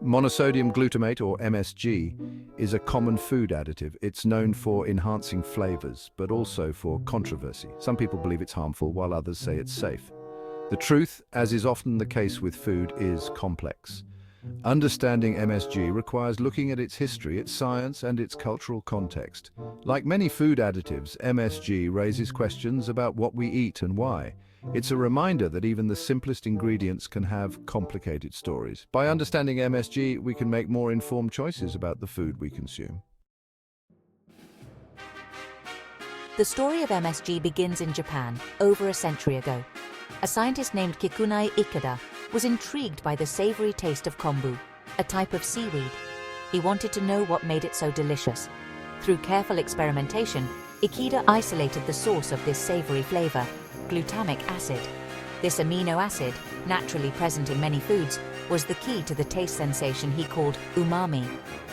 Monosodium glutamate, or MSG, is a common food additive. It's known for enhancing flavors, but also for controversy. Some people believe it's harmful, while others say it's safe. The truth, as is often the case with food, is complex. Understanding MSG requires looking at its history, its science, and its cultural context. Like many food additives, MSG raises questions about what we eat and why. It's a reminder that even the simplest ingredients can have complicated stories. By understanding MSG, we can make more informed choices about the food we consume. The story of MSG begins in Japan, over a century ago. A scientist named Kikunai Ikeda was intrigued by the savory taste of kombu, a type of seaweed. He wanted to know what made it so delicious. Through careful experimentation, Ikeda isolated the source of this savory flavor, glutamic acid. This amino acid, naturally present in many foods, was the key to the taste sensation he called umami.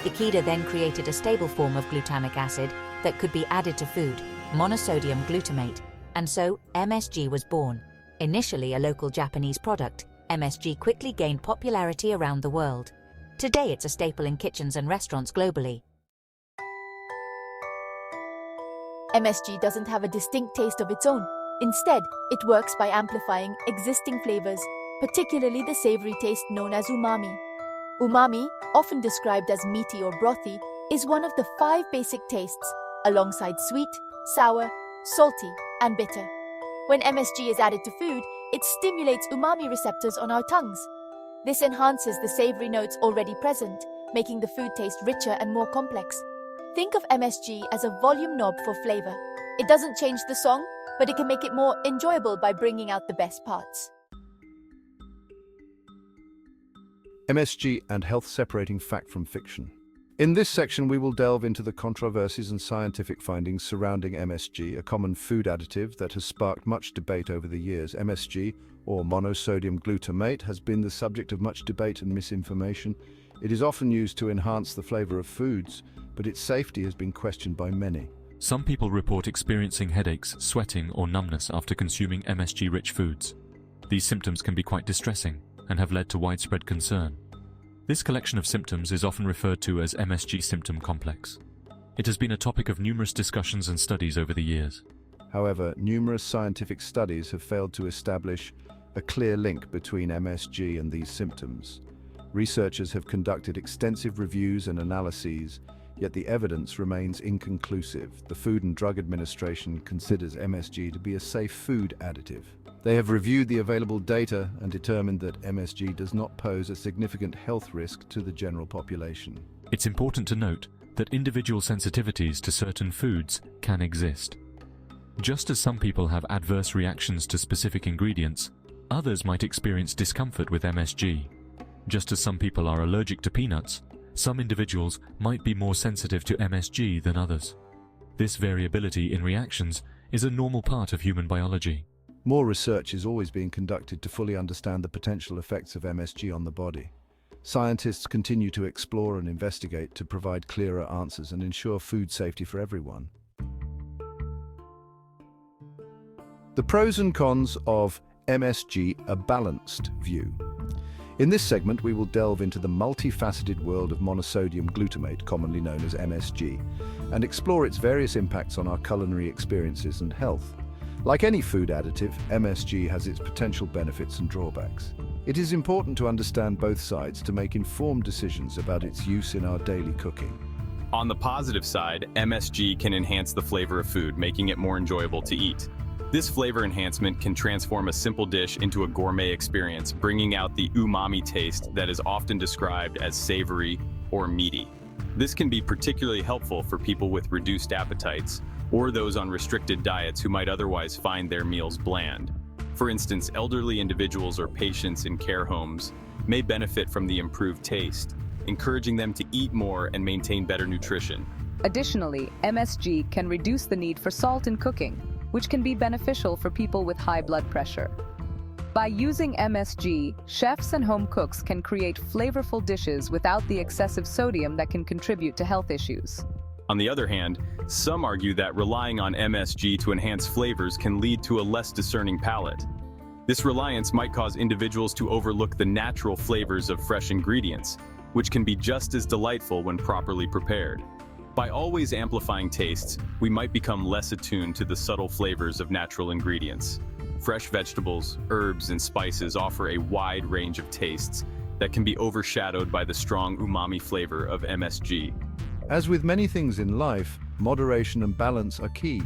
Ikeda then created a stable form of glutamic acid that could be added to food, monosodium glutamate, and so MSG was born. Initially a local Japanese product, MSG quickly gained popularity around the world. Today it's a staple in kitchens and restaurants globally. MSG doesn't have a distinct taste of its own. Instead, it works by amplifying existing flavors, particularly the savory taste known as umami. Umami, often described as meaty or brothy, is one of the 5 basic tastes, alongside sweet, sour, salty, and bitter. When MSG is added to food, it stimulates umami receptors on our tongues. This enhances the savory notes already present, making the food taste richer and more complex. Think of MSG as a volume knob for flavor. It doesn't change the song, but it can make it more enjoyable by bringing out the best parts. MSG and health: separating fact from fiction. In this section, we will delve into the controversies and scientific findings surrounding MSG, a common food additive that has sparked much debate over the years. MSG, or monosodium glutamate, has been the subject of much debate and misinformation. It is often used to enhance the flavor of foods, but its safety has been questioned by many. Some people report experiencing headaches, sweating, or numbness after consuming MSG-rich foods. These symptoms can be quite distressing and have led to widespread concern. This collection of symptoms is often referred to as MSG symptom complex. It has been a topic of numerous discussions and studies over the years. However, numerous scientific studies have failed to establish a clear link between MSG and these symptoms. Researchers have conducted extensive reviews and analyses, yet the evidence remains inconclusive. The Food and Drug Administration considers MSG to be a safe food additive. They have reviewed the available data and determined that MSG does not pose a significant health risk to the general population. It's important to note that individual sensitivities to certain foods can exist. Just as some people have adverse reactions to specific ingredients, others might experience discomfort with MSG. Just as some people are allergic to peanuts, some individuals might be more sensitive to MSG than others. This variability in reactions is a normal part of human biology. More research is always being conducted to fully understand the potential effects of MSG on the body. Scientists continue to explore and investigate to provide clearer answers and ensure food safety for everyone. The pros and cons of MSG: a balanced view. In this segment, we will delve into the multifaceted world of monosodium glutamate, commonly known as MSG, and explore its various impacts on our culinary experiences and health. Like any food additive, MSG has its potential benefits and drawbacks. It is important to understand both sides to make informed decisions about its use in our daily cooking. On the positive side, MSG can enhance the flavor of food, making it more enjoyable to eat. This flavor enhancement can transform a simple dish into a gourmet experience, bringing out the umami taste that is often described as savory or meaty. This can be particularly helpful for people with reduced appetites or those on restricted diets who might otherwise find their meals bland. For instance, elderly individuals or patients in care homes may benefit from the improved taste, encouraging them to eat more and maintain better nutrition. Additionally, MSG can reduce the need for salt in cooking, which can be beneficial for people with high blood pressure. By using MSG, chefs and home cooks can create flavorful dishes without the excessive sodium that can contribute to health issues. On the other hand, some argue that relying on MSG to enhance flavors can lead to a less discerning palate. This reliance might cause individuals to overlook the natural flavors of fresh ingredients, which can be just as delightful when properly prepared. By always amplifying tastes, we might become less attuned to the subtle flavors of natural ingredients. Fresh vegetables, herbs, and spices offer a wide range of tastes that can be overshadowed by the strong umami flavor of MSG. As with many things in life, moderation and balance are key.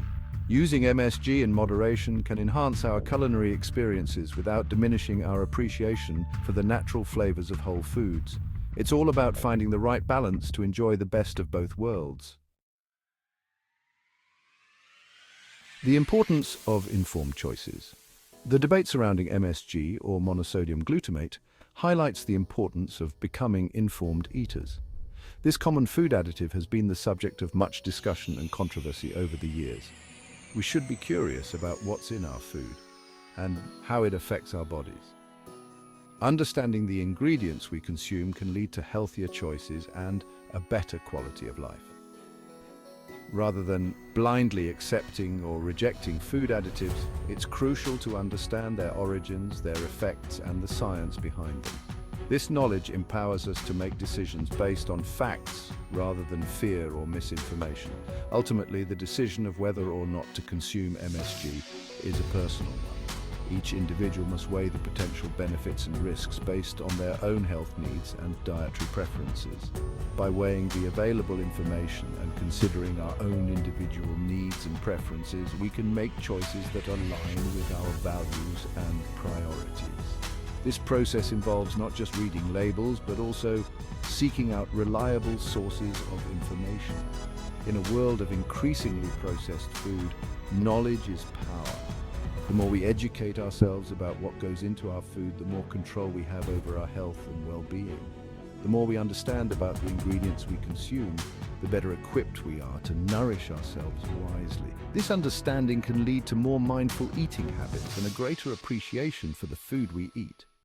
Using MSG in moderation can enhance our culinary experiences without diminishing our appreciation for the natural flavors of whole foods. It's all about finding the right balance to enjoy the best of both worlds. The importance of informed choices. The debate surrounding MSG, or monosodium glutamate, highlights the importance of becoming informed eaters. This common food additive has been the subject of much discussion and controversy over the years. We should be curious about what's in our food and how it affects our bodies. Understanding the ingredients we consume can lead to healthier choices and a better quality of life. Rather than blindly accepting or rejecting food additives, it's crucial to understand their origins, their effects, and the science behind them. This knowledge empowers us to make decisions based on facts rather than fear or misinformation. Ultimately, the decision of whether or not to consume MSG is a personal one. Each individual must weigh the potential benefits and risks based on their own health needs and dietary preferences. By weighing the available information and considering our own individual needs and preferences, we can make choices that align with our values and priorities. This process involves not just reading labels, but also seeking out reliable sources of information. In a world of increasingly processed food, knowledge is power. The more we educate ourselves about what goes into our food, the more control we have over our health and well-being. The more we understand about the ingredients we consume, the better equipped we are to nourish ourselves wisely. This understanding can lead to more mindful eating habits and a greater appreciation for the food we eat.